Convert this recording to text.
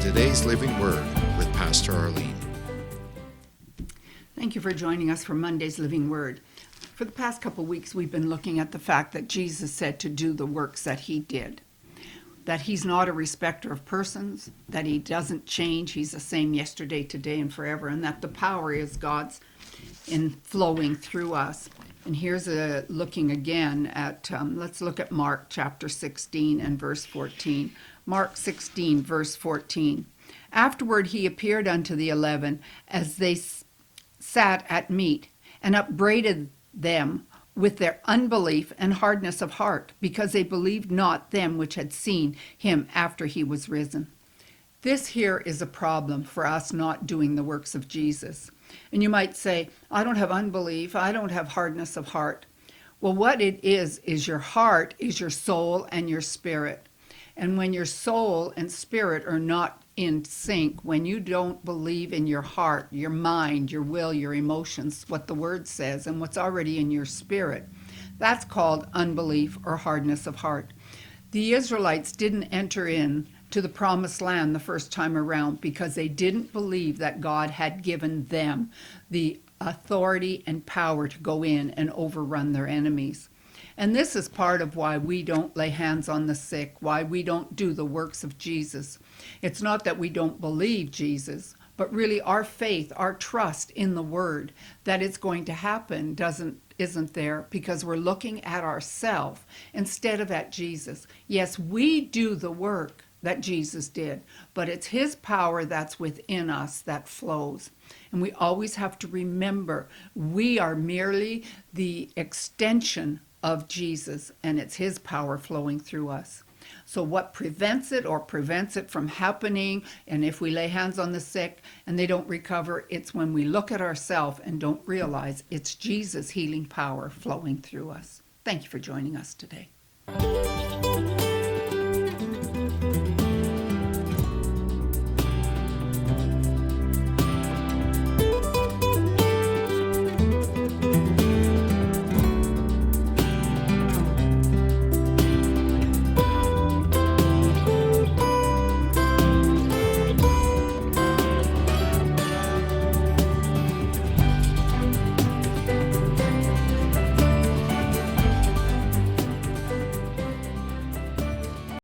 today's Living Word with Pastor Arlene. Thank you for joining us for Monday's Living Word. For the past couple weeks, we've been looking at the fact that Jesus said to do the works that he did, that he's not a respecter of persons, that he doesn't change, he's the same yesterday, today, and forever, and that the power is God's in flowing through us. And here's looking again at, let's look at Mark chapter 16 and verse 14. Mark 16, verse 14. Afterward he appeared unto the 11 as they sat at meat, and upbraided them with their unbelief and hardness of heart, because they believed not them which had seen him after he was risen. This here is a problem for us not doing the works of Jesus. And you might say, I don't have unbelief, I don't have hardness of heart. Well, what it is your heart, is your soul and your spirit. And when your soul and spirit are not in sync, when you don't believe in your heart, your mind, your will, your emotions, what the word says, and what's already in your spirit, that's called unbelief or hardness of heart. The Israelites didn't enter in to the promised land the first time around because they didn't believe that God had given them the authority and power to go in and overrun their enemies. And this is part of why we don't lay hands on the sick, why we don't do the works of Jesus. It's not that we don't believe Jesus, but really our faith, our trust in the word that it's going to happen isn't there, because we're looking at ourselves instead of at Jesus. Yes, we do the work that Jesus did, but it's his power that's within us that flows. And we always have to remember we are merely the extension of Jesus, and it's his power flowing through us. So what prevents it from happening, and if we lay hands on the sick and they don't recover, it's when we look at ourselves and don't realize it's Jesus' healing power flowing through us. Thank you for joining us today.